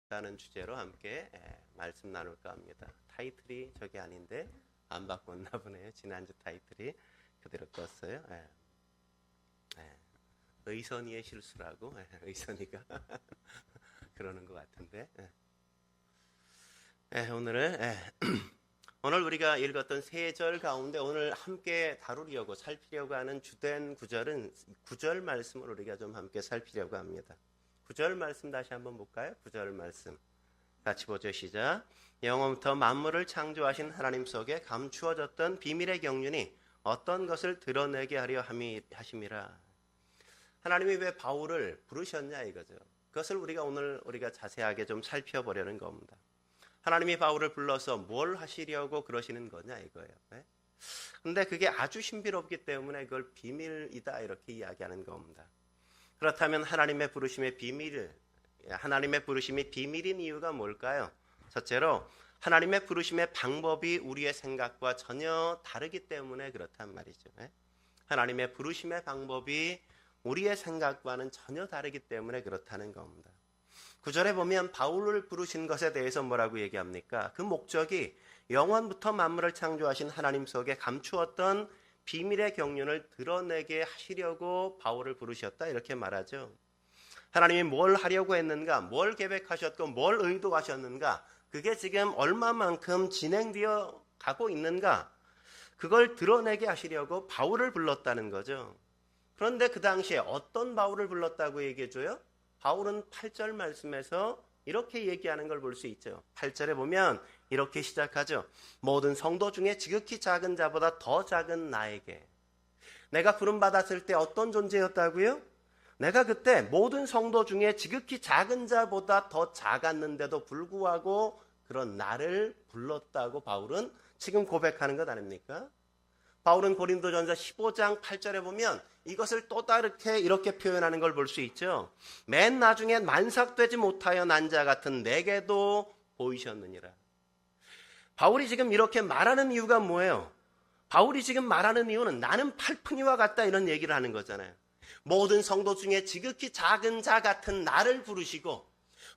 라는 주제로 함께 말씀 나눌까 합니다. 타이틀이 저게 아닌데 안 바꿨나 보네요. 지난주 타이틀이 그대로 떴어요. 의선이의 실수라고 의선이가 그러는 것 같은데 오늘 우리가 읽었던 세 절 가운데 오늘 함께 다루려고 살피려고 하는 주된 구절은 9절 말씀을 우리가 좀 함께 살피려고 합니다. 9절 말씀 다시 한번 볼까요? 9절 말씀 같이 보죠. 시작. 영원부터 만물을 창조하신 하나님 속에 감추어졌던 비밀의 경륜이 어떤 것을 드러내게 하려 하심이라. 하나님이 왜 바울을 부르셨냐 이거죠. 그것을 우리가 자세하게 좀 살펴보려는 겁니다. 하나님이 바울을 불러서 뭘 하시려고 그러시는 거냐 이거예요. 근데 그게 아주 신비롭기 때문에 그걸 비밀이다 이렇게 이야기하는 겁니다. 그렇다면 하나님의 부르심이 비밀인 이유가 뭘까요? 첫째로 하나님의 부르심의 방법이 우리의 생각과 전혀 다르기 때문에 그렇단 말이죠. 하나님의 부르심의 방법이 우리의 생각과는 전혀 다르기 때문에 그렇다는 겁니다. 9절에 보면 바울을 부르신 것에 대해서 뭐라고 얘기합니까? 그 목적이 영원부터 만물을 창조하신 하나님 속에 감추었던 비밀의 경륜을 드러내게 하시려고 바울을 부르셨다 이렇게 말하죠. 하나님이 뭘 하려고 했는가, 뭘 계획하셨고 뭘 의도하셨는가, 그게 지금 얼마만큼 진행되어 가고 있는가, 그걸 드러내게 하시려고 바울을 불렀다는 거죠. 그런데 그 당시에 어떤 바울을 불렀다고 얘기해줘요? 바울은 8절 말씀에서 이렇게 얘기하는 걸 볼 수 있죠. 8절에 보면 이렇게 시작하죠. 모든 성도 중에 지극히 작은 자보다 더 작은 나에게. 내가 부름받았을 때 어떤 존재였다고요? 내가 그때 모든 성도 중에 지극히 작은 자보다 더 작았는데도 불구하고 그런 나를 불렀다고 바울은 지금 고백하는 것 아닙니까? 바울은 고린도전서 15장 8절에 보면 이것을 또 다르게 이렇게 표현하는 걸 볼 수 있죠. 맨 나중에 만삭되지 못하여 난 자 같은 내게도 보이셨느니라. 바울이 지금 이렇게 말하는 이유가 뭐예요? 바울이 지금 말하는 이유는 나는 팔풍이와 같다 이런 얘기를 하는 거잖아요. 모든 성도 중에 지극히 작은 자 같은 나를 부르시고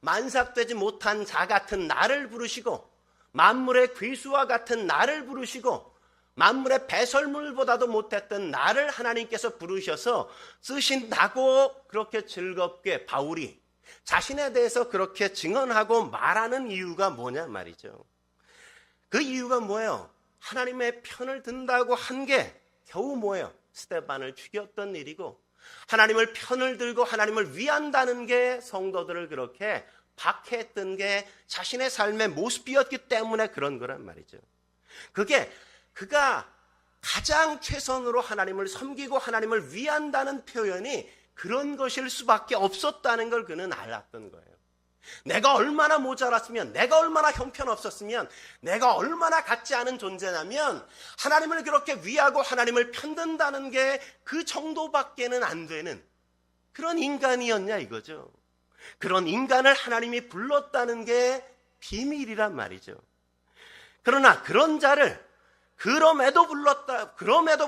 만삭되지 못한 자 같은 나를 부르시고 만물의 괴수와 같은 나를 부르시고 만물의 배설물보다도 못했던 나를 하나님께서 부르셔서 쓰신다고 그렇게 즐겁게 바울이 자신에 대해서 그렇게 증언하고 말하는 이유가 뭐냐 말이죠. 그 이유가 뭐예요? 하나님의 편을 든다고 한 게 겨우 뭐예요? 스데반을 죽였던 일이고 하나님을 편을 들고 하나님을 위한다는 게 성도들을 그렇게 박해했던 게 자신의 삶의 모습이었기 때문에 그런 거란 말이죠. 그가 가장 최선으로 하나님을 섬기고 하나님을 위한다는 표현이 그런 것일 수밖에 없었다는 걸 그는 알았던 거예요. 내가 얼마나 모자랐으면, 내가 얼마나 형편없었으면, 내가 얼마나 같지 않은 존재냐면 하나님을 그렇게 위하고 하나님을 편든다는 게 그 정도밖에는 안 되는 그런 인간이었냐 이거죠. 그런 인간을 하나님이 불렀다는 게 비밀이란 말이죠. 그러나 그런 자를 그럼에도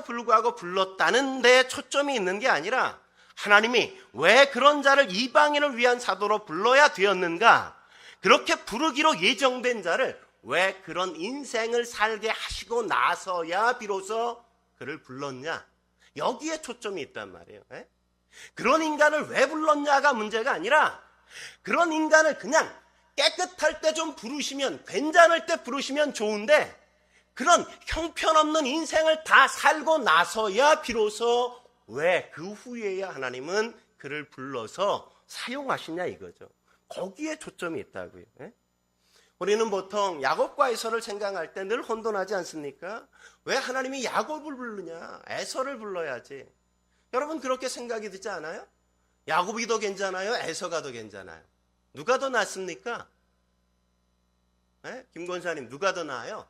불구하고 불렀다는 데 초점이 있는 게 아니라 하나님이 왜 그런 자를 이방인을 위한 사도로 불러야 되었는가? 그렇게 부르기로 예정된 자를 왜 그런 인생을 살게 하시고 나서야 비로소 그를 불렀냐? 여기에 초점이 있단 말이에요. 그런 인간을 왜 불렀냐가 문제가 아니라 그런 인간을 그냥 깨끗할 때 좀 부르시면, 괜찮을 때 부르시면 좋은데 그런 형편없는 인생을 다 살고 나서야 비로소 왜 그 후에야 하나님은 그를 불러서 사용하시냐 이거죠. 거기에 초점이 있다고요. 우리는 보통 야곱과 에서를 생각할 때 늘 혼돈하지 않습니까? 왜 하나님이 야곱을 부르냐? 에서를 불러야지. 여러분 그렇게 생각이 들지 않아요? 야곱이 더 괜찮아요? 에서가 더 괜찮아요? 누가 더 낫습니까? 김 권사님 누가 더 나아요?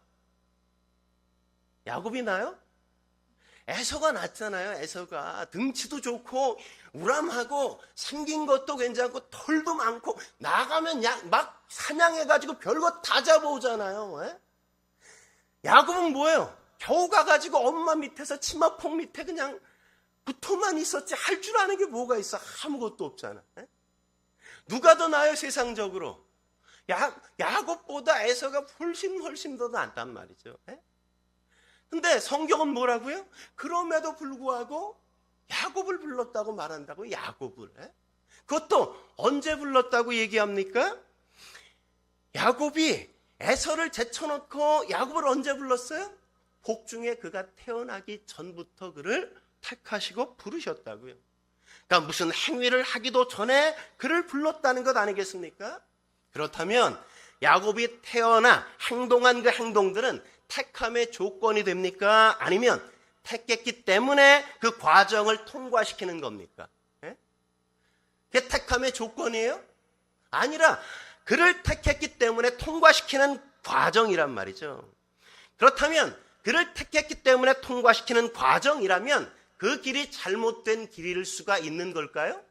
야곱이 나요? 에서가 낫잖아요. 에서가 등치도 좋고 우람하고 생긴 것도 괜찮고 털도 많고 나가면 막 사냥해가지고 별거 다 잡아오잖아요. 야곱은 뭐예요? 겨우 가가지고 엄마 밑에서 치마폭 밑에 그냥 붙어만 있었지 할 줄 아는 게 뭐가 있어? 아무것도 없잖아. 누가 더 나아요 세상적으로? 야곱보다 에서가 훨씬 더 낫단 말이죠. 근데 성경은 뭐라고요? 그럼에도 불구하고 야곱을 불렀다고 말한다고. 야곱을. 그것도 언제 불렀다고 얘기합니까? 야곱이 에서를 제쳐놓고 야곱을 언제 불렀어요? 복중에 그가 태어나기 전부터 그를 택하시고 부르셨다고요. 그러니까 무슨 행위를 하기도 전에 그를 불렀다는 것 아니겠습니까? 그렇다면 야곱이 태어나 행동한 그 행동들은 택함의 조건이 됩니까? 아니면 택했기 때문에 그 과정을 통과시키는 겁니까? 그게 택함의 조건이에요? 아니라 그를 택했기 때문에 통과시키는 과정이란 말이죠. 그렇다면 그를 택했기 때문에 통과시키는 과정이라면 그 길이 잘못된 길일 수가 있는 걸까요?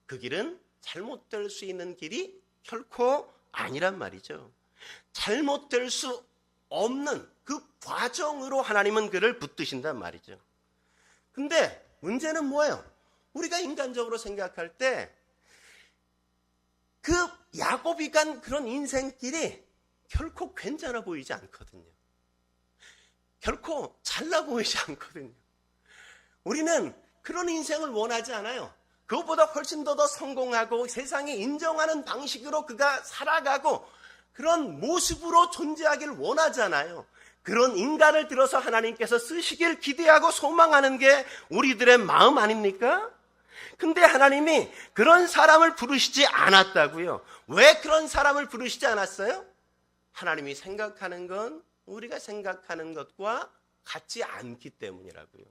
그 길은 잘못될 수 있는 길이 결코 아니란 말이죠. 잘못될 수 없는 그 과정으로 하나님은 그를 붙드신단 말이죠. 근데 문제는 뭐예요? 우리가 인간적으로 생각할 때 그 야곱이 간 그런 인생길이 결코 괜찮아 보이지 않거든요. 결코 잘나 보이지 않거든요. 우리는 그런 인생을 원하지 않아요. 그것보다 훨씬 더 성공하고 세상이 인정하는 방식으로 그가 살아가고 그런 모습으로 존재하기를 원하잖아요. 그런 인간을 들어서 하나님께서 쓰시길 기대하고 소망하는 게 우리들의 마음 아닙니까? 근데 하나님이 그런 사람을 부르시지 않았다고요. 왜 그런 사람을 부르시지 않았어요? 하나님이 생각하는 건 우리가 생각하는 것과 같지 않기 때문이라고요.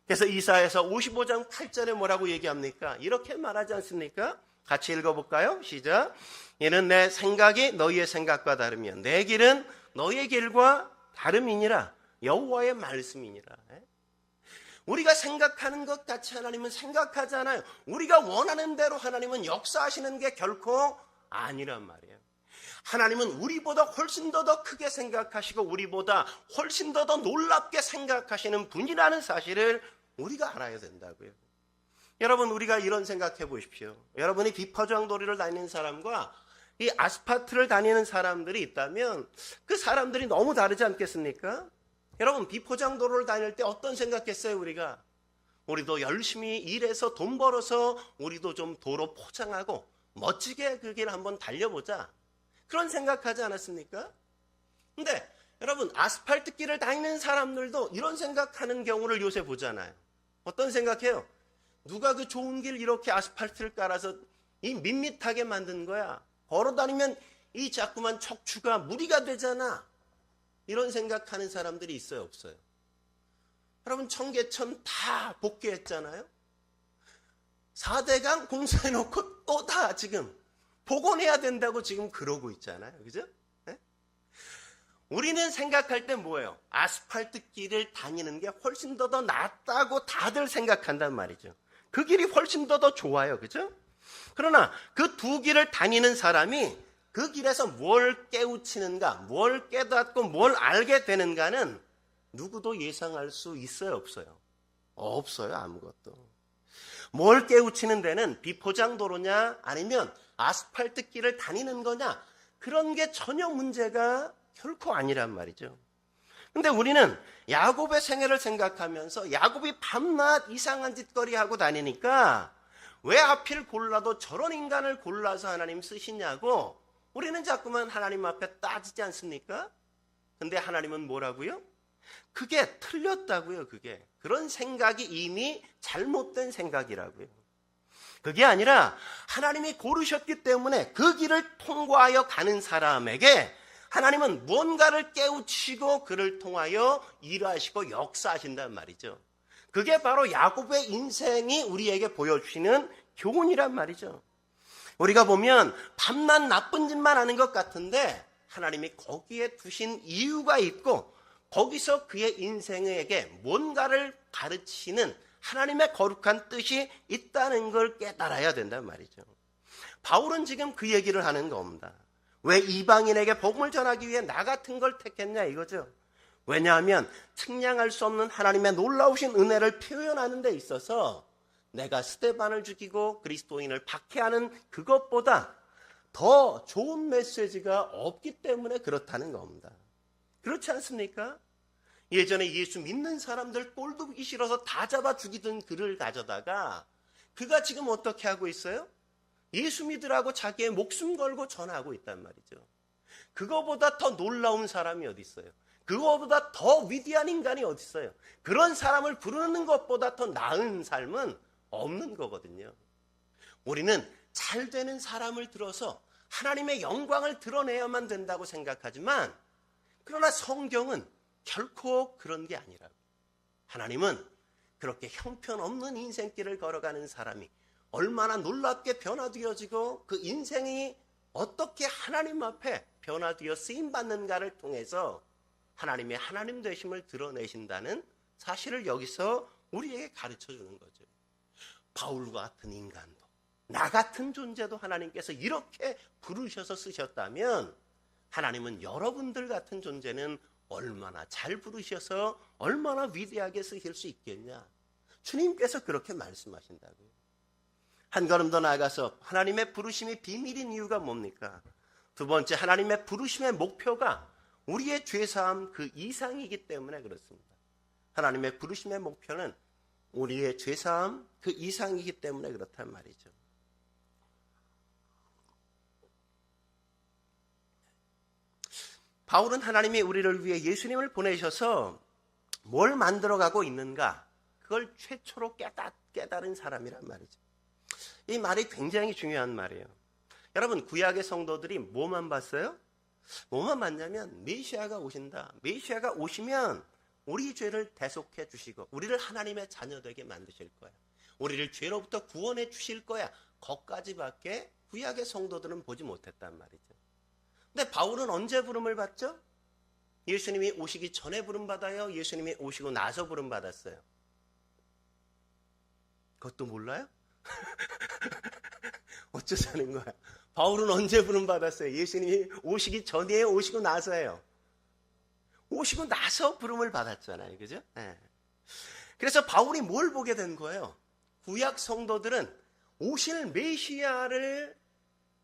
그래서 이사야서 55장 8절에 뭐라고 얘기합니까? 이렇게 말하지 않습니까? 같이 읽어볼까요? 시작. 이는 내 생각이 너희의 생각과 다르며 내 길은 너희의 길과 다름이니라. 여호와의 말씀이니라. 우리가 생각하는 것 같이 하나님은 생각하지 않아요. 우리가 원하는 대로 하나님은 역사하시는 게 결코 아니란 말이에요. 하나님은 우리보다 훨씬 더 크게 생각하시고 우리보다 훨씬 더 놀랍게 생각하시는 분이라는 사실을 우리가 알아야 된다고요. 여러분, 우리가 이런 생각해 보십시오. 여러분이 비포장도로를 다니는 사람과 이 아스팔트를 다니는 사람들이 있다면 그 사람들이 너무 다르지 않겠습니까? 여러분, 비포장도로를 다닐 때 어떤 생각했어요? 우리도 열심히 일해서 돈 벌어서 우리도 좀 도로 포장하고 멋지게 그 길 한번 달려보자. 그런 생각하지 않았습니까? 근데 여러분, 아스팔트 길을 다니는 사람들도 이런 생각하는 경우를 요새 보잖아요. 어떤 생각해요? 누가 그 좋은 길 이렇게 아스팔트를 깔아서 이 밋밋하게 만든 거야. 걸어다니면 이 자꾸만 척추가 무리가 되잖아. 이런 생각하는 사람들이 있어요, 없어요? 여러분, 청계천 다 복귀했잖아요. 4대강 공사해놓고 또 다 지금 복원해야 된다고 지금 그러고 있잖아요. 그죠? 네? 우리는 생각할 때 뭐예요? 아스팔트 길을 다니는 게 훨씬 더 낫다고 다들 생각한단 말이죠. 그 길이 훨씬 더 좋아요. 그죠? 그러나 그 두 길을 다니는 사람이 그 길에서 뭘 깨우치는가, 뭘 깨닫고 뭘 알게 되는가는 누구도 예상할 수 있어요, 없어요? 없어요, 아무것도. 뭘 깨우치는 데는 비포장도로냐 아니면 아스팔트 길을 다니는 거냐, 그런 게 전혀 문제가 결코 아니란 말이죠. 근데 우리는 야곱의 생애를 생각하면서 야곱이 밤낮 이상한 짓거리 하고 다니니까 왜 하필 골라도 저런 인간을 골라서 하나님 쓰시냐고 우리는 자꾸만 하나님 앞에 따지지 않습니까? 근데 하나님은 뭐라고요? 그게 틀렸다고요. 그런 생각이 이미 잘못된 생각이라고요. 그게 아니라 하나님이 고르셨기 때문에 그 길을 통과하여 가는 사람에게 하나님은 무언가를 깨우치고 그를 통하여 일하시고 역사하신단 말이죠. 그게 바로 야곱의 인생이 우리에게 보여주시는 교훈이란 말이죠. 우리가 보면 밤낮 나쁜 짓만 하는 것 같은데 하나님이 거기에 두신 이유가 있고 거기서 그의 인생에게 뭔가를 가르치는 하나님의 거룩한 뜻이 있다는 걸 깨달아야 된단 말이죠. 바울은 지금 그 얘기를 하는 겁니다. 왜 이방인에게 복음을 전하기 위해 나 같은 걸 택했냐 이거죠. 왜냐하면 측량할 수 없는 하나님의 놀라우신 은혜를 표현하는 데 있어서 내가 스데반을 죽이고 그리스도인을 박해하는 그것보다 더 좋은 메시지가 없기 때문에 그렇다는 겁니다. 그렇지 않습니까? 예전에 예수 믿는 사람들 꼴도 보기 싫어서 다 잡아 죽이던 그를 가져다가 그가 지금 어떻게 하고 있어요? 예수 믿으라고 자기의 목숨 걸고 전하고 있단 말이죠. 그거보다 더 놀라운 사람이 어디 있어요? 그거보다 더 위대한 인간이 어디 있어요? 그런 사람을 부르는 것보다 더 나은 삶은 없는 거거든요. 우리는 잘 되는 사람을 들어서 하나님의 영광을 드러내야만 된다고 생각하지만, 그러나 성경은 결코 그런 게 아니라고. 하나님은 그렇게 형편없는 인생길을 걸어가는 사람이 얼마나 놀랍게 변화되어지고 그 인생이 어떻게 하나님 앞에 변화되어 쓰임받는가를 통해서 하나님의 하나님 되심을 드러내신다는 사실을 여기서 우리에게 가르쳐주는 거죠. 바울과 같은 인간도, 나 같은 존재도 하나님께서 이렇게 부르셔서 쓰셨다면 하나님은 여러분들 같은 존재는 얼마나 잘 부르셔서 얼마나 위대하게 쓰실 수 있겠냐. 주님께서 그렇게 말씀하신다고요. 한 걸음 더 나아가서 하나님의 부르심이 비밀인 이유가 뭡니까? 두 번째, 하나님의 부르심의 목표가 우리의 죄사함 그 이상이기 때문에 그렇습니다. 하나님의 부르심의 목표는 우리의 죄사함 그 이상이기 때문에 그렇단 말이죠. 바울은 하나님이 우리를 위해 예수님을 보내셔서 뭘 만들어가고 있는가, 그걸 최초로 깨달은 사람이란 말이죠. 이 말이 굉장히 중요한 말이에요. 여러분, 구약의 성도들이 뭐만 봤어요? 뭐만 봤냐면 메시아가 오신다. 메시아가 오시면 우리 죄를 대속해 주시고 우리를 하나님의 자녀되게 만드실 거야. 우리를 죄로부터 구원해 주실 거야. 거기까지밖에 구약의 성도들은 보지 못했단 말이죠. 근데 바울은 언제 부름을 받죠? 예수님이 오시기 전에 부름 받아요? 예수님이 오시고 나서 부름 받았어요? 그것도 몰라요? 어쩌자는 거야? 바울은 언제 부름 받았어요? 예수님이 오시기 전이에요? 오시고 나서예요? 오시고 나서 부름을 받았잖아요. 그죠? 네. 그래서 바울이 뭘 보게 된 거예요? 구약 성도들은 오실 메시아를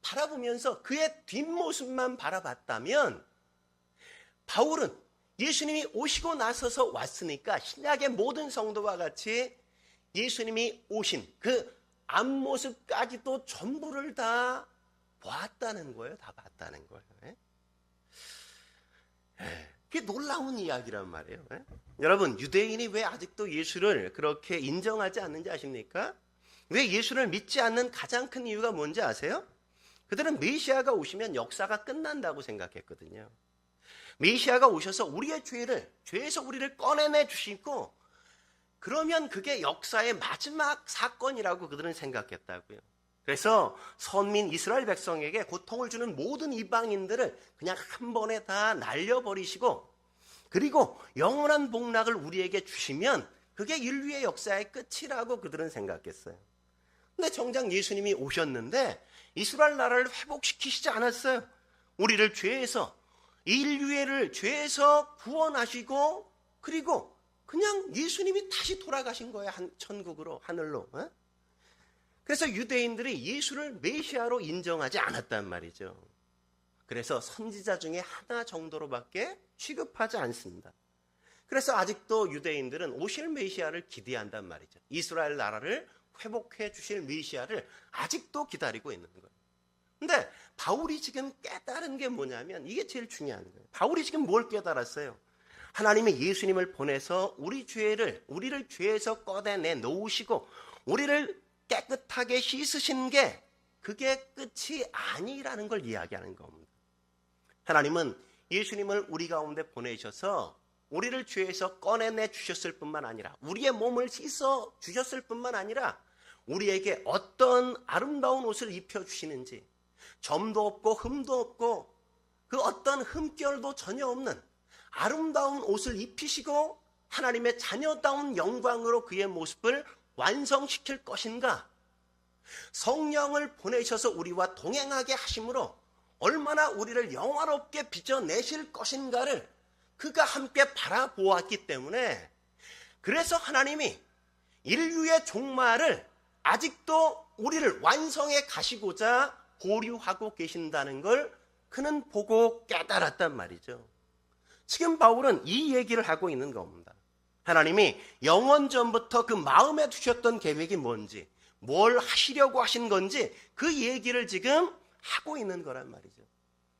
바라보면서 그의 뒷모습만 바라봤다면, 바울은 예수님이 오시고 나서서 왔으니까 신약의 모든 성도와 같이 예수님이 오신 그 앞모습까지도 전부를 다 보았다는 거예요. 다 봤다는 거예요. 그게 놀라운 이야기란 말이에요. 여러분, 유대인이 왜 아직도 예수를 그렇게 인정하지 않는지 아십니까? 왜 예수를 믿지 않는 가장 큰 이유가 뭔지 아세요? 그들은 메시아가 오시면 역사가 끝난다고 생각했거든요. 메시아가 오셔서 우리의 죄에서 우리를 꺼내내 주시고 그러면 그게 역사의 마지막 사건이라고 그들은 생각했다고요. 그래서 선민 이스라엘 백성에게 고통을 주는 모든 이방인들을 그냥 한 번에 다 날려버리시고, 그리고 영원한 복락을 우리에게 주시면 그게 인류의 역사의 끝이라고 그들은 생각했어요. 근데 정작 예수님이 오셨는데 이스라엘 나라를 회복시키시지 않았어요. 우리를 인류를 죄에서 구원하시고, 그리고 그냥 예수님이 다시 돌아가신 거예요. 천국으로, 하늘로. 그래서 유대인들이 예수를 메시아로 인정하지 않았단 말이죠. 그래서 선지자 중에 하나 정도로밖에 취급하지 않습니다. 그래서 아직도 유대인들은 오실 메시아를 기대한단 말이죠. 이스라엘 나라를 회복해 주실 메시아를 아직도 기다리고 있는 거예요. 근데 바울이 지금 깨달은 게 뭐냐면, 이게 제일 중요한 거예요. 바울이 지금 뭘 깨달았어요? 하나님이 예수님을 보내서 우리를 죄에서 꺼내내 놓으시고 우리를 깨끗하게 씻으신 게 그게 끝이 아니라는 걸 이야기하는 겁니다. 하나님은 예수님을 우리 가운데 보내셔서 우리를 죄에서 꺼내내 주셨을 뿐만 아니라, 우리의 몸을 씻어 주셨을 뿐만 아니라 우리에게 어떤 아름다운 옷을 입혀주시는지, 점도 없고 흠도 없고 그 어떤 흠결도 전혀 없는 아름다운 옷을 입히시고 하나님의 자녀다운 영광으로 그의 모습을 완성시킬 것인가, 성령을 보내셔서 우리와 동행하게 하심으로 얼마나 우리를 영화롭게 빚어내실 것인가를 그가 함께 바라보았기 때문에, 그래서 하나님이 인류의 종말을 아직도 우리를 완성해 가시고자 보류하고 계신다는 걸 그는 보고 깨달았단 말이죠. 지금 바울은 이 얘기를 하고 있는 겁니다. 하나님이 영원 전부터 그 마음에 두셨던 계획이 뭔지, 뭘 하시려고 하신 건지 그 얘기를 지금 하고 있는 거란 말이죠.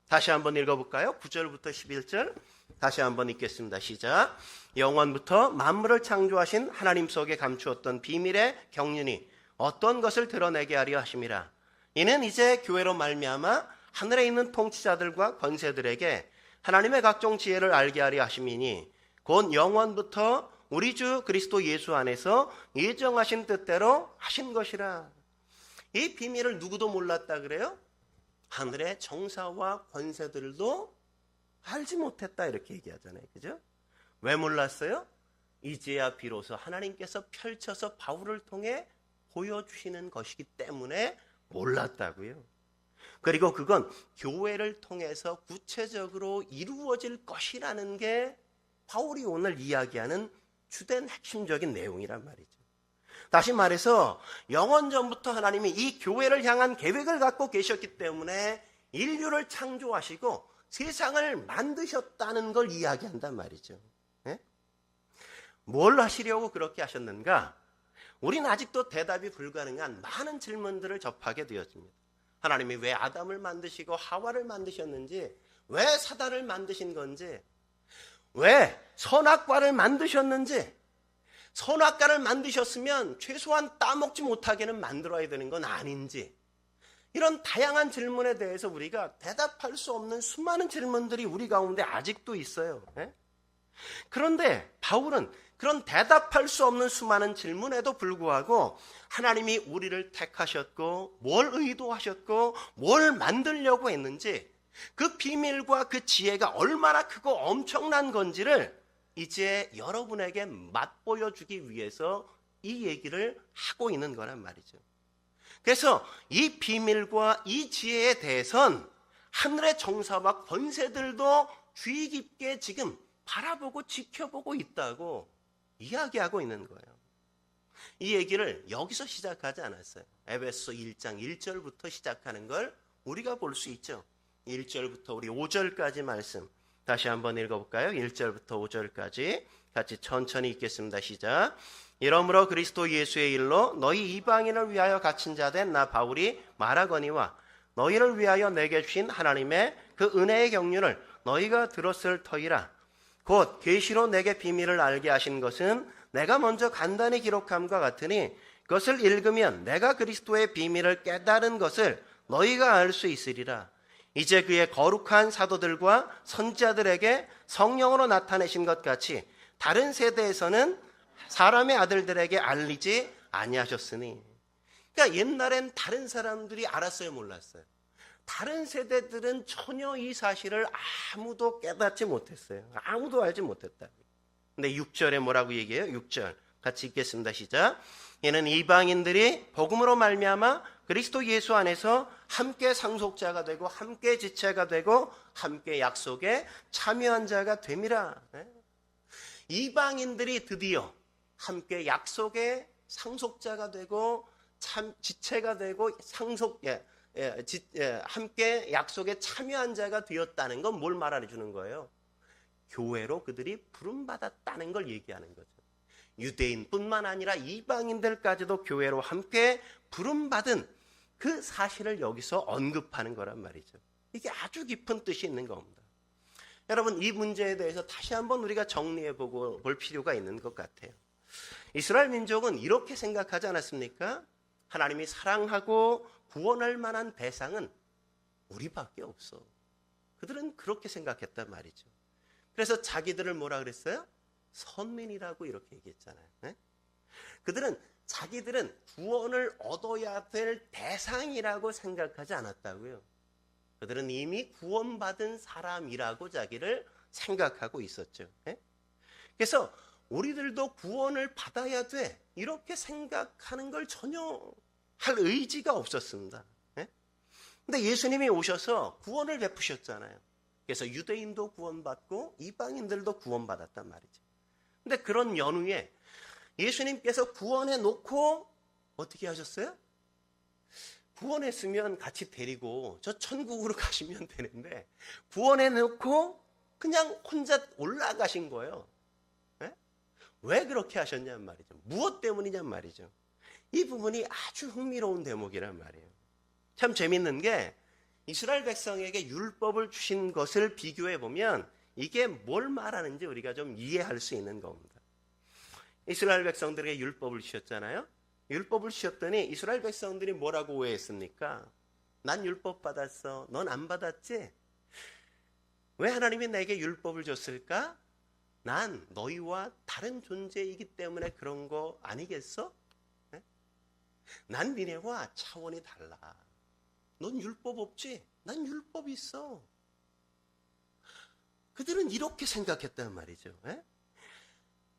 다시 한번 읽어볼까요? 9절부터 11절 다시 한번 읽겠습니다. 시작. 영원부터 만물을 창조하신 하나님 속에 감추었던 비밀의 경륜이 어떤 것을 드러내게 하려 하심이라. 이는 이제 교회로 말미암아 하늘에 있는 통치자들과 권세들에게 하나님의 각종 지혜를 알게 하려 하심이니 곧 영원부터 우리 주 그리스도 예수 안에서 예정하신 뜻대로 하신 것이라. 이 비밀을 누구도 몰랐다 그래요? 하늘의 정사와 권세들도 알지 못했다 이렇게 얘기하잖아요. 그죠? 왜 몰랐어요? 이제야 비로소 하나님께서 펼쳐서 바울을 통해 보여주시는 것이기 때문에 몰랐다고요. 그리고 그건 교회를 통해서 구체적으로 이루어질 것이라는 게 바울이 오늘 이야기하는 주된 핵심적인 내용이란 말이죠. 다시 말해서 영원 전부터 하나님이 이 교회를 향한 계획을 갖고 계셨기 때문에 인류를 창조하시고 세상을 만드셨다는 걸 이야기한단 말이죠. 네? 뭘 하시려고 그렇게 하셨는가? 우리는 아직도 대답이 불가능한 많은 질문들을 접하게 되었습니다. 하나님이 왜 아담을 만드시고 하와를 만드셨는지, 왜 사단을 만드신 건지, 왜 선악과를 만드셨는지, 선악과를 만드셨으면 최소한 따먹지 못하게는 만들어야 되는 건 아닌지, 이런 다양한 질문에 대해서 우리가 대답할 수 없는 수많은 질문들이 우리 가운데 아직도 있어요. 그런데 바울은 그런 대답할 수 없는 수많은 질문에도 불구하고 하나님이 우리를 택하셨고 뭘 의도하셨고 뭘 만들려고 했는지 그 비밀과 그 지혜가 얼마나 크고 엄청난 건지를 이제 여러분에게 맛보여주기 위해서 이 얘기를 하고 있는 거란 말이죠. 그래서 이 비밀과 이 지혜에 대해선 하늘의 정사와 권세들도 주의 깊게 지금 바라보고 지켜보고 있다고 이야기하고 있는 거예요. 이 얘기를 여기서 시작하지 않았어요. 에베소 1장 1절부터 시작하는 걸 우리가 볼 수 있죠. 1절부터 우리 5절까지 말씀 다시 한번 읽어볼까요? 1절부터 5절까지 같이 천천히 읽겠습니다. 시작. 이러므로 그리스도 예수의 일로 너희 이방인을 위하여 갇힌 자 된 나 바울이 말하거니와 너희를 위하여 내게 주신 하나님의 그 은혜의 경륜을 너희가 들었을 터이라. 곧 계시로 내게 비밀을 알게 하신 것은 내가 먼저 간단히 기록함과 같으니 그것을 읽으면 내가 그리스도의 비밀을 깨달은 것을 너희가 알 수 있으리라. 이제 그의 거룩한 사도들과 선지자들에게 성령으로 나타내신 것 같이 다른 세대에서는 사람의 아들들에게 알리지 아니하셨으니. 그러니까 옛날엔 다른 사람들이 알았어요, 몰랐어요? 다른 세대들은 전혀 이 사실을 아무도 깨닫지 못했어요. 아무도 알지 못했다. 근데 6절에 뭐라고 얘기해요? 6절 같이 읽겠습니다. 시작. 이는 이방인들이 복음으로 말미암아 그리스도 예수 안에서 함께 상속자가 되고 함께 지체가 되고 함께 약속에 참여한 자가 됨이라. 이방인들이 드디어 함께 약속의 상속자가 되고 지체가 되고 함께 약속에 참여한 자가 되었다는 건 뭘 말해 주는 거예요? 교회로 그들이 부름받았다는 걸 얘기하는 거죠. 유대인뿐만 아니라 이방인들까지도 교회로 함께 부름받은 그 사실을 여기서 언급하는 거란 말이죠. 이게 아주 깊은 뜻이 있는 겁니다. 여러분, 이 문제에 대해서 다시 한번 우리가 정리해보고 볼 필요가 있는 것 같아요. 이스라엘 민족은 이렇게 생각하지 않았습니까? 하나님이 사랑하고 구원할 만한 대상은 우리밖에 없어. 그들은 그렇게 생각했단 말이죠. 그래서 자기들을 뭐라 그랬어요? 선민이라고 이렇게 얘기했잖아요. 네? 자기들은 구원을 얻어야 될 대상이라고 생각하지 않았다고요. 그들은 이미 구원받은 사람이라고 자기를 생각하고 있었죠. 네? 그래서 우리들도 구원을 받아야 돼 이렇게 생각하는 걸 전혀 할 의지가 없었습니다. 근데 예수님이 오셔서 구원을 베푸셨잖아요. 그래서 유대인도 구원받고 이방인들도 구원받았단 말이죠. 근데 그런 연후에 예수님께서 구원해 놓고 어떻게 하셨어요? 구원했으면 같이 데리고 저 천국으로 가시면 되는데 구원해 놓고 그냥 혼자 올라가신 거예요. 예? 왜 그렇게 하셨냔 말이죠. 무엇 때문이냔 말이죠. 이 부분이 아주 흥미로운 대목이란 말이에요. 참 재밌는 게 이스라엘 백성에게 율법을 주신 것을 비교해 보면 이게 뭘 말하는지 우리가 좀 이해할 수 있는 겁니다. 이스라엘 백성들에게 율법을 주셨잖아요. 율법을 주셨더니 이스라엘 백성들이 뭐라고 오해했습니까? 난 율법 받았어. 넌 안 받았지? 왜 하나님이 내게 율법을 줬을까? 난 너희와 다른 존재이기 때문에 그런 거 아니겠어? 네? 난 니네와 차원이 달라. 넌 율법 없지? 난 율법 있어. 그들은 이렇게 생각했단 말이죠. 네?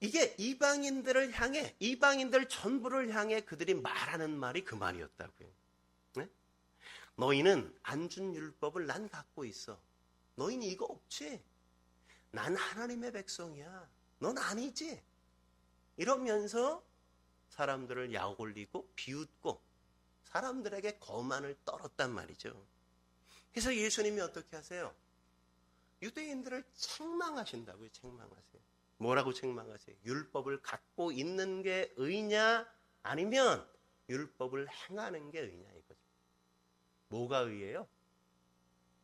이게 이방인들을 향해, 이방인들 전부를 향해 그들이 말하는 말이 그 말이었다고요. 네? 너희는 안 준 율법을 난 갖고 있어. 너희는 이거 없지? 난 하나님의 백성이야. 넌 아니지? 이러면서 사람들을 약올리고 비웃고 사람들에게 거만을 떨었단 말이죠. 그래서 예수님이 어떻게 하세요? 유대인들을 책망하신다고요. 책망하세요. 뭐라고 책망하세요? 율법을 갖고 있는 게 의냐 아니면 율법을 행하는 게 의냐 이거죠. 뭐가 의예요?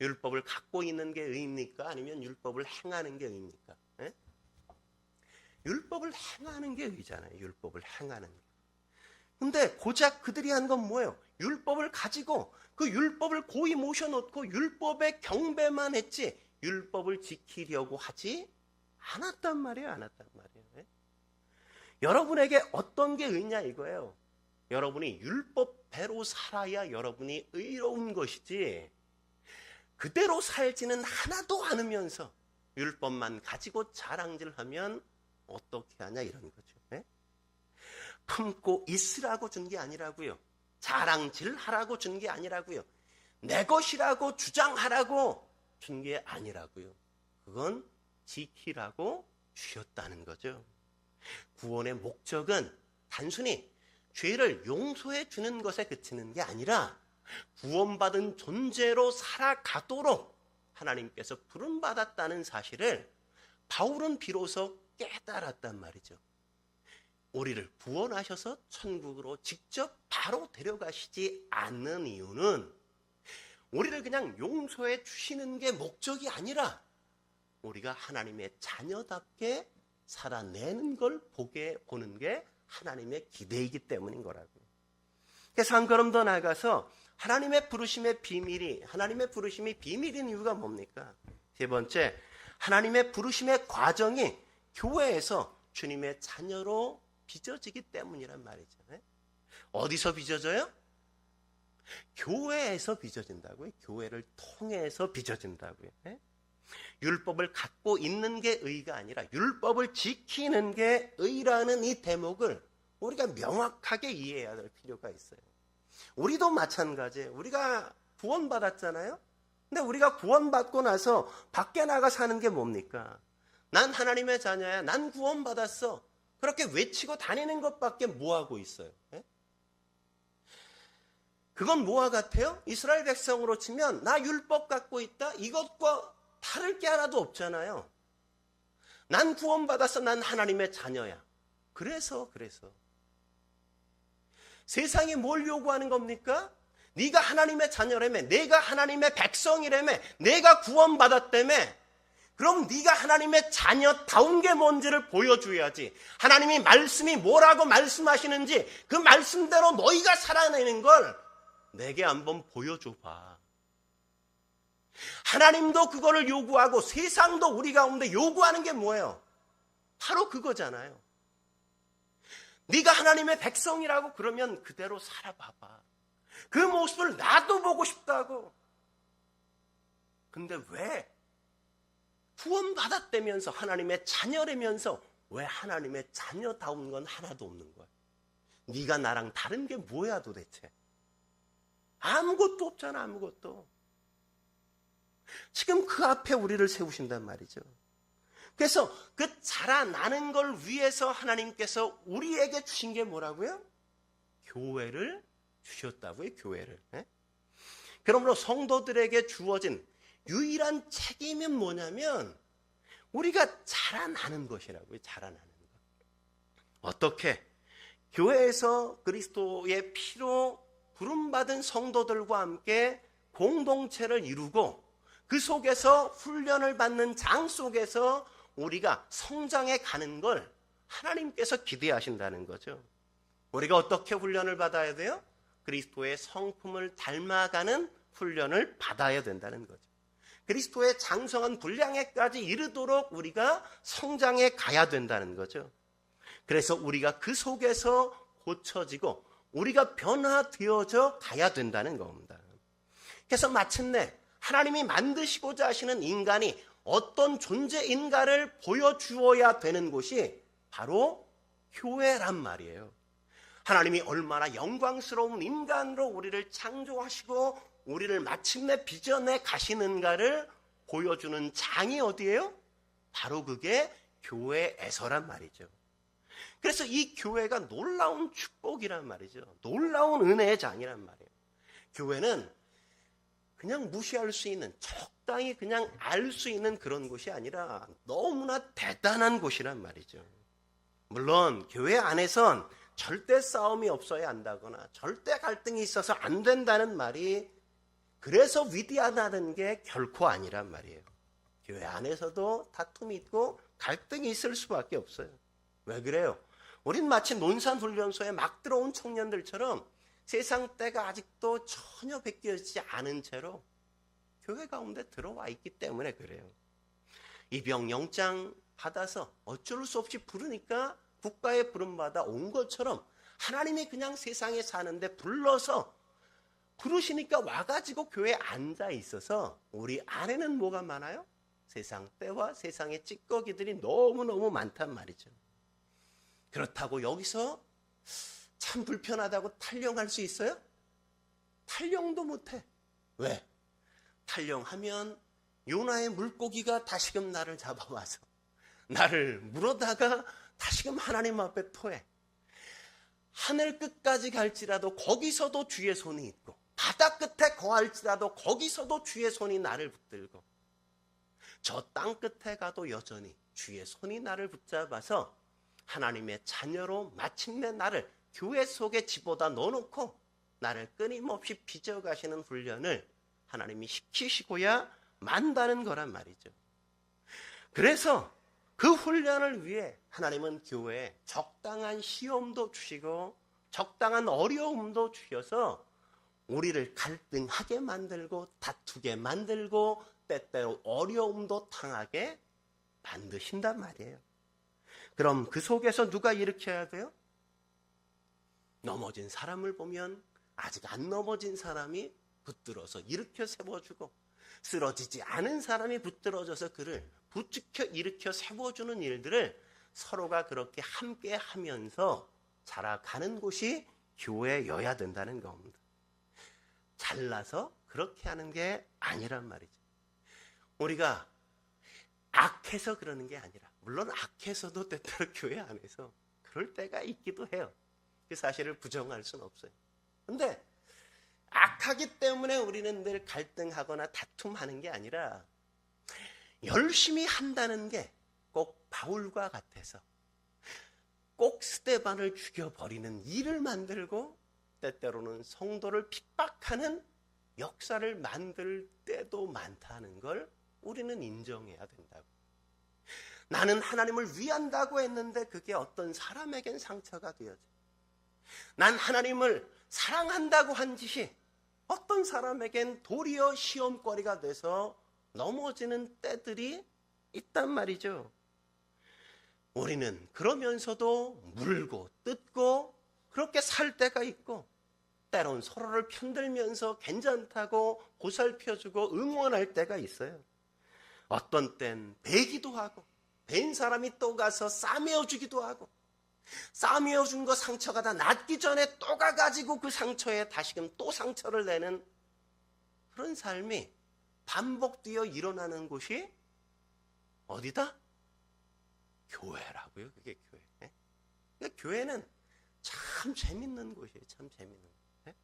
율법을 갖고 있는 게 의입니까? 아니면 율법을 행하는 게 의입니까? 예? 율법을 행하는 게 의잖아요. 율법을 행하는 게. 근데 고작 그들이 한 건 뭐예요? 율법을 가지고 그 율법을 고이 모셔놓고 율법에 경배만 했지 율법을 지키려고 하지 않았단 말이에요. 않았단 말이에요. 예? 여러분에게 어떤 게 의냐 이거예요. 여러분이 율법대로 살아야 여러분이 의로운 것이지 그대로 살지는 하나도 않으면서 율법만 가지고 자랑질하면 어떻게 하냐 이런 거죠. 예? 품고 있으라고 준 게 아니라고요. 자랑질하라고 준 게 아니라고요. 내 것이라고 주장하라고 준 게 아니라고요. 그건 지키라고 주셨다는 거죠. 구원의 목적은 단순히 죄를 용서해 주는 것에 그치는 게 아니라 구원받은 존재로 살아가도록 하나님께서 부름받았다는 사실을 바울은 비로소 깨달았단 말이죠. 우리를 구원하셔서 천국으로 직접 바로 데려가시지 않는 이유는 우리를 그냥 용서해 주시는 게 목적이 아니라 우리가 하나님의 자녀답게 살아내는 걸 보는 게 하나님의 기대이기 때문인 거라고요. 그래서 한 걸음 더 나아가서 하나님의 부르심의 비밀이, 하나님의 부르심이 비밀인 이유가 뭡니까? 세 번째, 하나님의 부르심의 과정이 교회에서 주님의 자녀로 빚어지기 때문이란 말이죠. 어디서 빚어져요? 교회에서 빚어진다고요. 교회를 통해서 빚어진다고요. 율법을 갖고 있는 게 의가 아니라 율법을 지키는 게 의라는 이 대목을 우리가 명확하게 이해해야 될 필요가 있어요. 우리도 마찬가지예요. 우리가 구원받았잖아요. 근데 우리가 구원받고 나서 밖에 나가 사는 게 뭡니까? 난 하나님의 자녀야. 난 구원받았어. 그렇게 외치고 다니는 것밖에 뭐하고 있어요? 그건 뭐와 같아요? 이스라엘 백성으로 치면 나 율법 갖고 있다? 이것과 다를 게 하나도 없잖아요. 난 구원받았어. 난 하나님의 자녀야. 그래서 세상이 뭘 요구하는 겁니까? 네가 하나님의 자녀라며, 내가 하나님의 백성이라며, 내가 구원받았다며. 그럼 네가 하나님의 자녀다운 게 뭔지를 보여줘야지. 하나님이 말씀이 뭐라고 말씀하시는지 그 말씀대로 너희가 살아내는 걸 내게 한번 보여줘봐. 하나님도 그거를 요구하고 세상도 우리 가운데 요구하는 게 뭐예요? 바로 그거잖아요. 네가 하나님의 백성이라고 그러면 그대로 살아봐봐. 그 모습을 나도 보고 싶다고. 근데 왜 구원받았다면서 하나님의 자녀라면서 왜 하나님의 자녀다운 건 하나도 없는 거야? 네가 나랑 다른 게 뭐야 도대체? 아무것도 없잖아. 아무것도. 지금 그 앞에 우리를 세우신단 말이죠. 그래서 그 자라나는 걸 위해서 하나님께서 우리에게 주신 게 뭐라고요? 교회를 주셨다고요, 교회를. 그러므로 성도들에게 주어진 유일한 책임은 뭐냐면 우리가 자라나는 것이라고요. 자라나는 것. 어떻게? 교회에서 그리스도의 피로 부름받은 성도들과 함께 공동체를 이루고 그 속에서 훈련을 받는 장 속에서 우리가 성장해 가는 걸 하나님께서 기대하신다는 거죠. 우리가 어떻게 훈련을 받아야 돼요? 그리스도의 성품을 닮아가는 훈련을 받아야 된다는 거죠. 그리스도의 장성한 분량에까지 이르도록 우리가 성장해 가야 된다는 거죠. 그래서 우리가 그 속에서 고쳐지고 우리가 변화되어져 가야 된다는 겁니다. 그래서 마침내 하나님이 만드시고자 하시는 인간이 어떤 존재인가를 보여주어야 되는 곳이 바로 교회란 말이에요. 하나님이 얼마나 영광스러운 인간으로 우리를 창조하시고 우리를 마침내 빚어내 가시는가를 보여주는 장이 어디예요? 바로 그게 교회에서란 말이죠. 그래서 이 교회가 놀라운 축복이란 말이죠. 놀라운 은혜의 장이란 말이에요. 교회는 그냥 무시할 수 있는, 적당히 그냥 알 수 있는 그런 곳이 아니라 너무나 대단한 곳이란 말이죠. 물론 교회 안에선 절대 싸움이 없어야 한다거나 절대 갈등이 있어서 안 된다는 말이 그래서 위대하다는 게 결코 아니란 말이에요. 교회 안에서도 다툼이 있고 갈등이 있을 수밖에 없어요. 왜 그래요? 우린 마치 논산훈련소에 막 들어온 청년들처럼 세상 때가 아직도 전혀 바뀌지 않은 채로 교회 가운데 들어와 있기 때문에 그래요. 입영 영장 받아서 어쩔 수 없이 부르니까 국가에 부름받아 온 것처럼 하나님이 그냥 세상에 사는데 불러서 부르시니까 와가지고 교회에 앉아 있어서 우리 안에는 뭐가 많아요? 세상 때와 세상의 찌꺼기들이 너무너무 많단 말이죠. 그렇다고 여기서 참 불편하다고 탈영할 수 있어요? 탈영도 못해. 왜? 탈영하면 요나의 물고기가 다시금 나를 잡아와서 나를 물어다가 다시금 하나님 앞에 토해. 하늘 끝까지 갈지라도 거기서도 주의 손이 있고 바다 끝에 거할지라도 거기서도 주의 손이 나를 붙들고 저 땅 끝에 가도 여전히 주의 손이 나를 붙잡아서 하나님의 자녀로 마침내 나를 교회 속에 집어다 넣어놓고 나를 끊임없이 빚어가시는 훈련을 하나님이 시키시고야 만다는 거란 말이죠. 그래서 그 훈련을 위해 하나님은 교회에 적당한 시험도 주시고 적당한 어려움도 주셔서 우리를 갈등하게 만들고 다투게 만들고 때때로 어려움도 당하게 만드신단 말이에요. 그럼 그 속에서 누가 일으켜야 돼요? 넘어진 사람을 보면 아직 안 넘어진 사람이 붙들어서 일으켜 세워주고 쓰러지지 않은 사람이 붙들어져서 그를 부축혀 일으켜 세워주는 일들을 서로가 그렇게 함께 하면서 자라가는 곳이 교회여야 된다는 겁니다. 잘나서 그렇게 하는 게 아니란 말이죠. 우리가 악해서 그러는 게 아니라 물론 악해서도 때때로 교회 안에서 그럴 때가 있기도 해요. 그 사실을 부정할 수는 없어요. 근데 악하기 때문에 우리는 늘 갈등하거나 다툼하는 게 아니라 열심히 한다는 게 꼭 바울과 같아서 꼭 스데반을 죽여버리는 일을 만들고 때때로는 성도를 핍박하는 역사를 만들 때도 많다는 걸 우리는 인정해야 된다고. 나는 하나님을 위한다고 했는데 그게 어떤 사람에겐 상처가 되어져. 난 하나님을 사랑한다고 한 짓이 어떤 사람에겐 도리어 시험거리가 돼서 넘어지는 때들이 있단 말이죠. 우리는 그러면서도 물고 뜯고 그렇게 살 때가 있고 때론 서로를 편들면서 괜찮다고 보살펴주고 응원할 때가 있어요. 어떤 땐 베기도 하고 벤 사람이 또 가서 싸매어주기도 하고 싸매어준 거 상처가 다 낫기 전에 또 가가지고 그 상처에 다시금 또 상처를 내는 그런 삶이 반복되어 일어나는 곳이 어디다? 교회라고요. 그게 교회. 그러니까 교회는 참 재밌는 곳이에요. 참 재밌는 곳.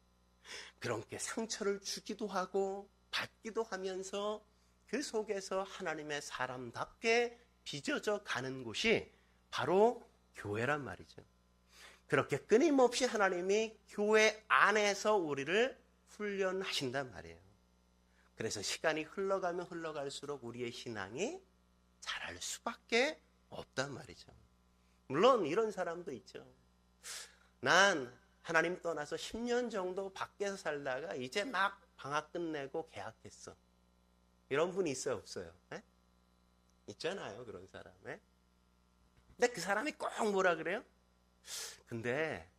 그렇게 상처를 주기도 하고 받기도 하면서 그 속에서 하나님의 사람답게 빚어져 가는 곳이 바로 교회란 말이죠. 그렇게 끊임없이 하나님이 교회 안에서 우리를 훈련하신단 말이에요. 그래서 시간이 흘러가면 흘러갈수록 우리의 신앙이 자랄 수밖에 없단 말이죠. 물론 이런 사람도 있죠. 난 하나님 떠나서 10년 정도 밖에서 살다가 이제 막 방학 끝내고 개학했어. 이런 분이 있어요, 없어요? 에? 있잖아요, 그런 사람. 에? 근데 그 사람이 꼭 뭐라 그래요? 근데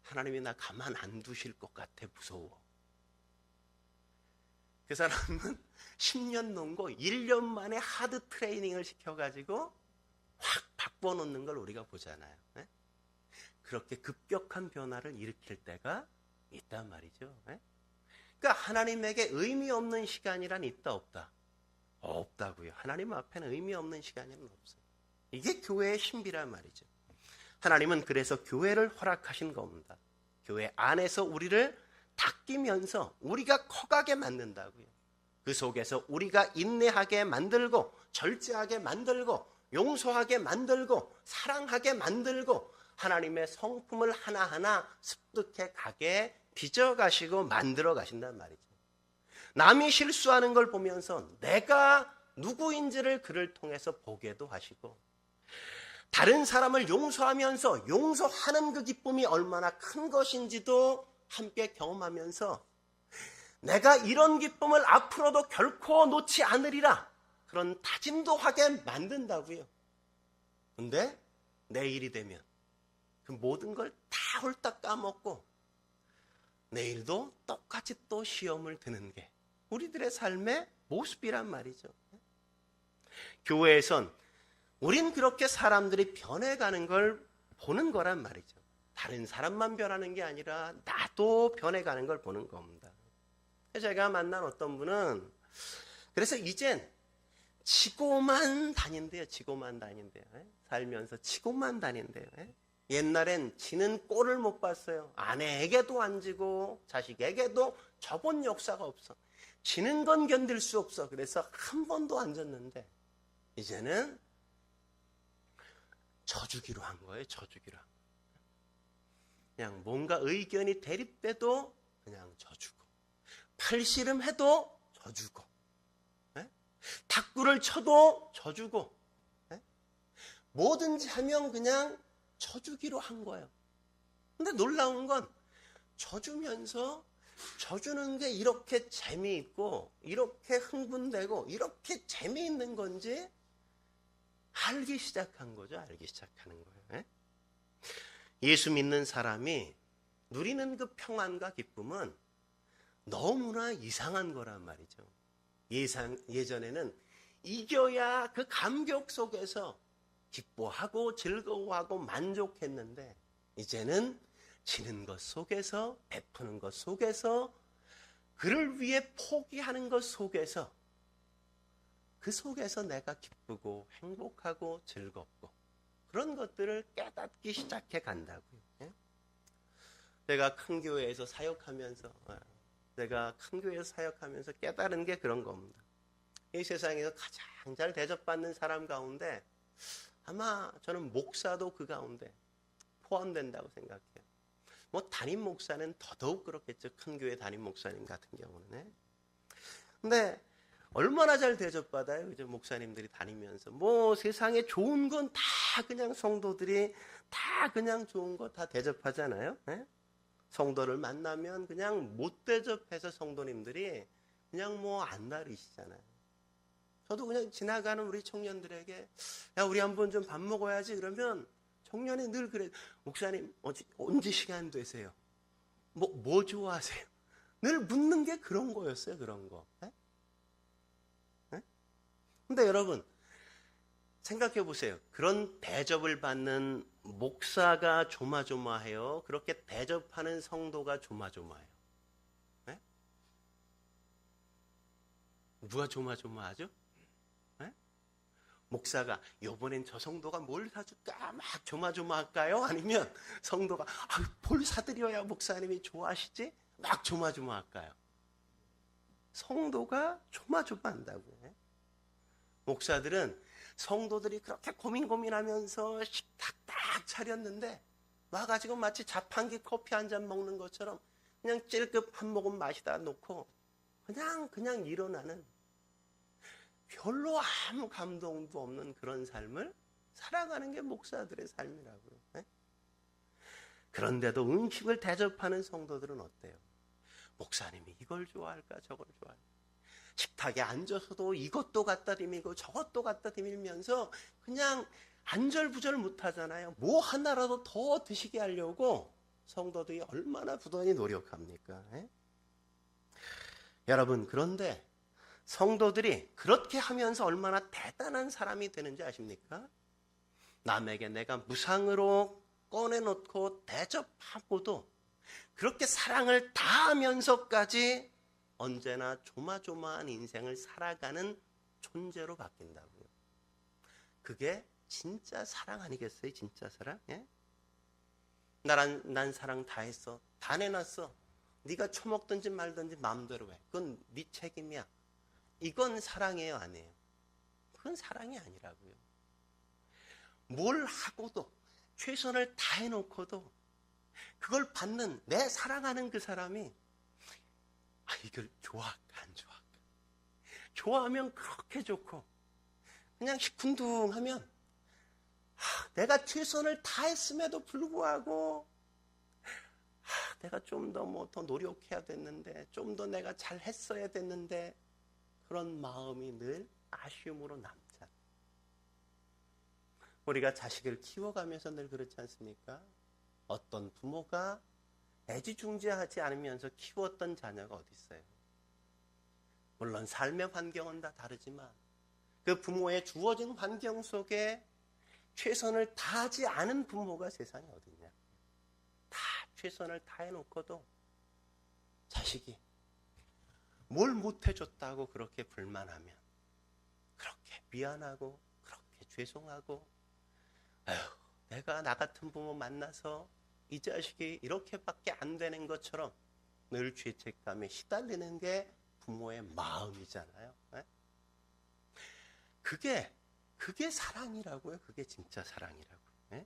하나님이 나 가만 안 두실 것 같아, 무서워. 그 사람은 10년 논고 1년 만에 하드 트레이닝을 시켜가지고 확 바꿔놓는 걸 우리가 보잖아요. 에? 그렇게 급격한 변화를 일으킬 때가 있단 말이죠. 에? 그러니까 하나님에게 의미 없는 시간이란 있다 없다? 없다고요. 하나님 앞에는 의미 없는 시간이란 없어요. 이게 교회의 신비란 말이죠. 하나님은 그래서 교회를 허락하신 겁니다. 교회 안에서 우리를 닦이면서 우리가 커가게 만든다고요. 그 속에서 우리가 인내하게 만들고 절제하게 만들고 용서하게 만들고 사랑하게 만들고 하나님의 성품을 하나하나 습득해 가게 빚어가시고 만들어 가신단 말이죠. 남이 실수하는 걸 보면서 내가 누구인지를 그를 통해서 보게도 하시고 다른 사람을 용서하면서 용서하는 그 기쁨이 얼마나 큰 것인지도 함께 경험하면서 내가 이런 기쁨을 앞으로도 결코 놓지 않으리라 그런 다짐도 하게 만든다고요. 근데 내일이 되면 그 모든 걸 다 홀딱 까먹고 내일도 똑같이 또 시험을 드는 게 우리들의 삶의 모습이란 말이죠. 교회에선 우린 그렇게 사람들이 변해가는 걸 보는 거란 말이죠. 다른 사람만 변하는 게 아니라 나도 변해가는 걸 보는 겁니다. 제가 만난 어떤 분은 그래서 이젠 지고만 다닌대요. 지고만 다닌대요. 살면서 지고만 다닌대요. 옛날엔 지는 꼴을 못 봤어요. 아내에게도 안 지고 자식에게도 져본 역사가 없어. 지는 건 견딜 수 없어. 그래서 한 번도 안 졌는데 이제는 져주기로 한 거예요. 져주기로 한 거예요. 그냥 뭔가 의견이 대립돼도 그냥 져주고 팔씨름해도 져주고 탁구를 쳐도 져주고 뭐든지 하면 그냥 져주기로 한 거예요. 근데 놀라운 건 져주면서 져주는 게 이렇게 재미있고 이렇게 흥분되고 이렇게 재미있는 건지 알기 시작한 거죠. 알기 시작하는 거예요. 예수 믿는 사람이 누리는 그 평안과 기쁨은 너무나 이상한 거란 말이죠. 예전에는 이겨야 그 감격 속에서 기뻐하고 즐거워하고 만족했는데 이제는 지는 것 속에서 베푸는 것 속에서 그를 위해 포기하는 것 속에서 그 속에서 내가 기쁘고 행복하고 즐겁고 그런 것들을 깨닫기 시작해 간다고요. 내가 큰 교회에서 사역하면서 깨달은 게 그런 겁니다. 이 세상에서 가장 잘 대접받는 사람 가운데 아마 저는 목사도 그 가운데 포함된다고 생각해요. 뭐 담임 목사는 더더욱 그렇겠죠. 큰 교회 담임 목사님 같은 경우는. 근데 얼마나 잘 대접받아요. 이제 목사님들이 다니면서 뭐 세상에 좋은 건 다 그냥 성도들이 다 그냥 좋은 거 다 대접하잖아요. 성도를 만나면 그냥 못 대접해서 성도님들이 그냥 뭐 안달이시잖아요. 저도 그냥 지나가는 우리 청년들에게 야 우리 한번 좀 밥 먹어야지 그러면 청년이 늘 그래. 목사님 언제 시간 되세요? 뭐 좋아하세요? 늘 묻는 게 그런 거였어요. 그런 거. 근데 여러분 생각해 보세요. 그런 대접을 받는 목사가 조마조마해요. 그렇게 대접하는 성도가 조마조마해요. 누가 조마조마하죠? 목사가 이번엔 저 성도가 뭘 사줄까 막 조마조마할까요? 아니면 성도가 뭘 사드려야 목사님이 좋아하시지? 막 조마조마할까요? 성도가 조마조마한다고요. 목사들은 성도들이 그렇게 고민하면서 식탁 딱 차렸는데 와가지고 마치 자판기 커피 한 잔 먹는 것처럼 그냥 찔끔 한 모금 마시다 놓고 그냥 일어나는, 별로 아무 감동도 없는 그런 삶을 살아가는 게 목사들의 삶이라고요. 그런데도 음식을 대접하는 성도들은 어때요? 목사님이 이걸 좋아할까 저걸 좋아할까, 식탁에 앉아서도 이것도 갖다 드밀고 저것도 갖다 드밀면서 그냥 안절부절 못하잖아요. 뭐 하나라도 더 드시게 하려고 성도들이 얼마나 부단히 노력합니까? 여러분, 그런데 성도들이 그렇게 하면서 얼마나 대단한 사람이 되는지 아십니까? 남에게 내가 무상으로 꺼내놓고 대접하고도 그렇게 사랑을 다하면서까지 언제나 조마조마한 인생을 살아가는 존재로 바뀐다고요. 그게 진짜 사랑 아니겠어요? 진짜 사랑? 난 사랑 다 했어. 다 내놨어. 네가 처먹든지 말든지 마음대로 해. 그건 네 책임이야. 이건 사랑이에요, 아니에요? 그건 사랑이 아니라고요. 뭘 하고도 최선을 다해놓고도 그걸 받는, 내 사랑하는 그 사람이 이걸 좋아할까 안 좋아할까, 좋아하면 그렇게 좋고 그냥 시큰둥하면 내가 최선을 다했음에도 불구하고 내가 좀 더 노력해야 됐는데, 좀 더 내가 잘했어야 됐는데, 그런 마음이 늘 아쉬움으로 남잖아요. 우리가 자식을 키워가면서 늘 그렇지 않습니까? 어떤 부모가 애지중지하지 않으면서 키웠던 자녀가 어디 있어요? 물론 삶의 환경은 다 다르지만 그 부모의 주어진 환경 속에 최선을 다하지 않은 부모가 세상에 어디 있냐? 다 최선을 다해놓고도 자식이 뭘 못해줬다고 그렇게 불만하면, 그렇게 미안하고 그렇게 죄송하고, 내가 나 같은 부모 만나서 이 자식이 이렇게밖에 안 되는 것처럼 늘 죄책감에 시달리는 게 부모의 마음이잖아요. 그게 사랑이라고요. 그게 진짜 사랑이라고요.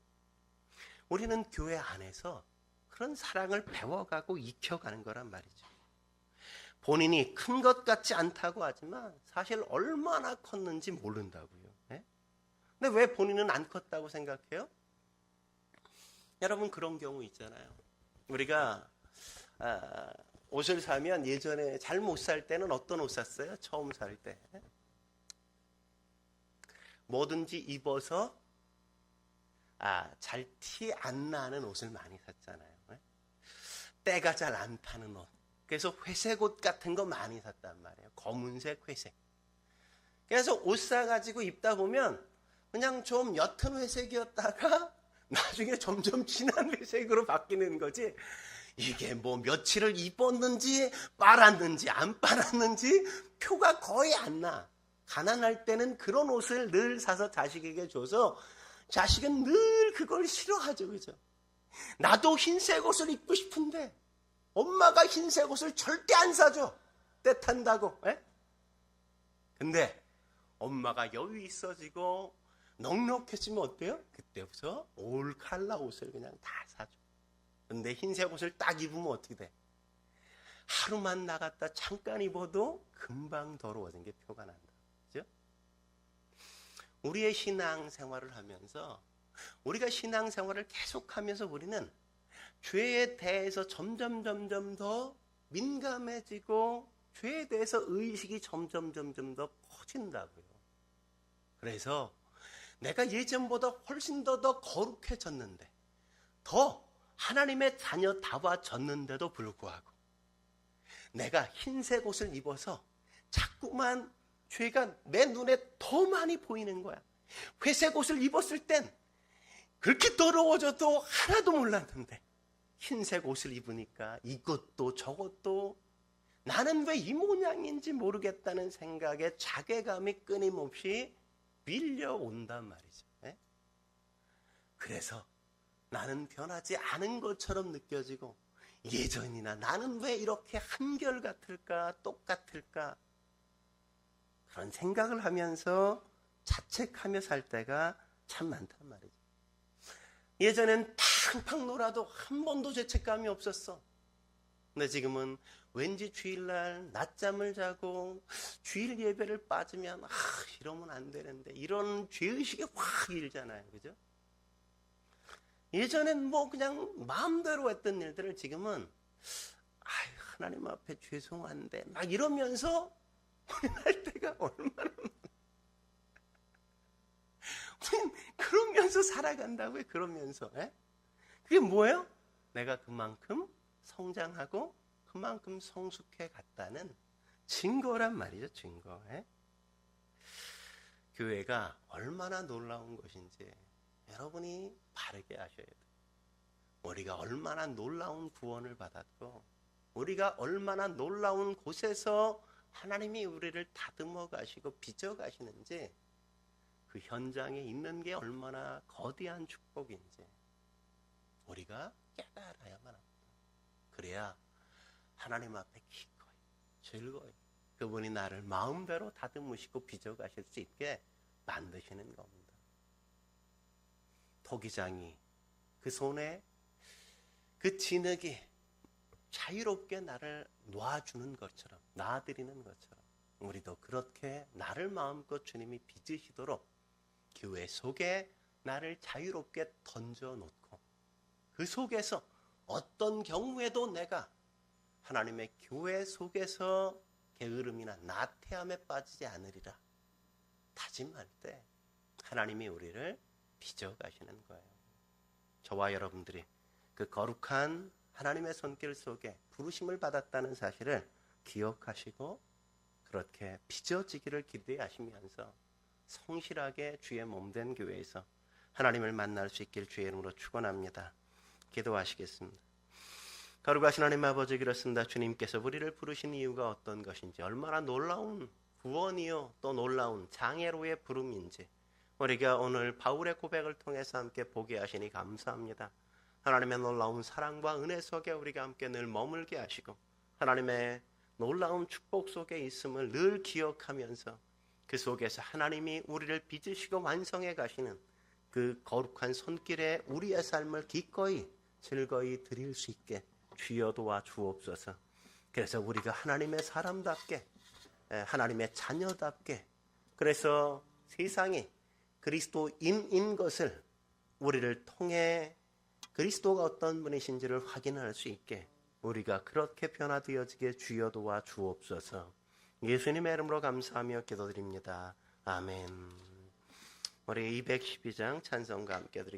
우리는 교회 안에서 그런 사랑을 배워가고 익혀가는 거란 말이죠. 본인이 큰 것 같지 않다고 하지만 사실 얼마나 컸는지 모른다고요. 근데 왜 본인은 안 컸다고 생각해요? 여러분, 그런 경우 있잖아요. 우리가 옷을 사면 예전에 잘 못 살 때는 어떤 옷 샀어요? 처음 살 때. 뭐든지 입어서 잘 티 안 나는 옷을 많이 샀잖아요. 때가 잘 안 타는 옷. 그래서 회색 옷 같은 거 많이 샀단 말이에요. 검은색, 회색. 그래서 옷 사가지고 입다 보면 그냥 좀 옅은 회색이었다가 나중에 점점 진한 회색으로 바뀌는 거지, 이게 뭐 며칠을 입었는지 빨았는지 안 빨았는지 표가 거의 안 나. 가난할 때는 그런 옷을 늘 사서 자식에게 줘서 자식은 늘 그걸 싫어하죠. 그죠? 나도 흰색 옷을 입고 싶은데 엄마가 흰색 옷을 절대 안 사줘. 때 탄다고. 근데 엄마가 여유 있어지고 넉넉해지면 어때요? 그때부터 올 칼라 옷을 그냥 다 사줘. 근데 흰색 옷을 딱 입으면 어떻게 돼? 하루만 나갔다 잠깐 입어도 금방 더러워진 게 표가 난다. 그죠? 우리의 신앙생활을 하면서, 우리가 신앙생활을 계속하면서 우리는 죄에 대해서 점점 더 민감해지고 죄에 대해서 의식이 점점 더 커진다고요. 그래서 내가 예전보다 훨씬 더 거룩해졌는데, 더 하나님의 자녀다워졌는데도 불구하고 내가 흰색 옷을 입어서 자꾸만 죄가 내 눈에 더 많이 보이는 거야. 회색 옷을 입었을 땐 그렇게 더러워져도 하나도 몰랐는데 흰색 옷을 입으니까 이것도 저것도 나는 왜 이 모양인지 모르겠다는 생각에 자괴감이 끊임없이 밀려온단 말이죠. 그래서 나는 변하지 않은 것처럼 느껴지고 예전이나 나는 왜 이렇게 한결같을까, 똑같을까? 그런 생각을 하면서 자책하며 살 때가 참 많단 말이죠. 예전엔 팡팡 놀아도 한 번도 죄책감이 없었어. 근데 지금은 왠지 주일날 낮잠을 자고 주일 예배를 빠지면 이러면 안 되는데, 이런 죄의식이 확 일잖아요. 그죠? 예전엔 뭐 그냥 마음대로 했던 일들을 지금은 하나님 앞에 죄송한데 막 이러면서 할 때가 얼마나 우린 그러면서 살아간다고요. 그러면서. 그게 뭐예요? 내가 그만큼 성장하고 그만큼 성숙해 갔다는 증거란 말이죠. 증거. 교회가 얼마나 놀라운 것인지 여러분이 바르게 아셔야 돼요. 우리가 얼마나 놀라운 구원을 받았고, 우리가 얼마나 놀라운 곳에서 하나님이 우리를 다듬어 가시고 빚어 가시는지, 그 현장에 있는 게 얼마나 거대한 축복인지 우리가 깨달아야만 합니다. 그래야 하나님 앞에 기꺼이 즐거이 그분이 나를 마음대로 다듬으시고 빚어 가실 수 있게 만드시는 겁니다. 토기장이 그 손에 그 진흙이 자유롭게 나를 놔주는 것처럼, 놔드리는 것처럼 우리도 그렇게 나를 마음껏 주님이 빚으시도록 교회 속에 나를 자유롭게 던져놓고, 그 속에서 어떤 경우에도 내가 하나님의 교회 속에서 게으름이나 나태함에 빠지지 않으리라 다짐할 때 하나님이 우리를 빚어가시는 거예요. 저와 여러분들이 그 거룩한 하나님의 손길 속에 부르심을 받았다는 사실을 기억하시고 그렇게 빚어지기를 기대하시면서 성실하게 주의 몸된 교회에서 하나님을 만날 수 있길 주의 이름으로 축원합니다. 기도하시겠습니다. 거룩하신 하나님 아버지, 그렇습니다. 주님께서 우리를 부르신 이유가 어떤 것인지, 얼마나 놀라운 구원이요 또 놀라운 장애로의 부름인지 우리가 오늘 바울의 고백을 통해서 함께 보게 하시니 감사합니다. 하나님의 놀라운 사랑과 은혜 속에 우리가 함께 늘 머물게 하시고 하나님의 놀라운 축복 속에 있음을 늘 기억하면서 그 속에서 하나님이 우리를 빚으시고 완성해 가시는 그 거룩한 손길에 우리의 삶을 기꺼이 즐거이 드릴 수 있게 주여 도와 주옵소서. 그래서 우리가 하나님의 사람답게, 하나님의 자녀답게, 그래서 세상이 그리스도인인 것을 우리를 통해 그리스도가 어떤 분이신지를 확인할 수 있게 우리가 그렇게 변화되어지게 주여 도와 주옵소서. 예수님의 이름으로 감사하며 기도드립니다. 아멘. 우리 212장 찬송과 함께 드리겠습니다.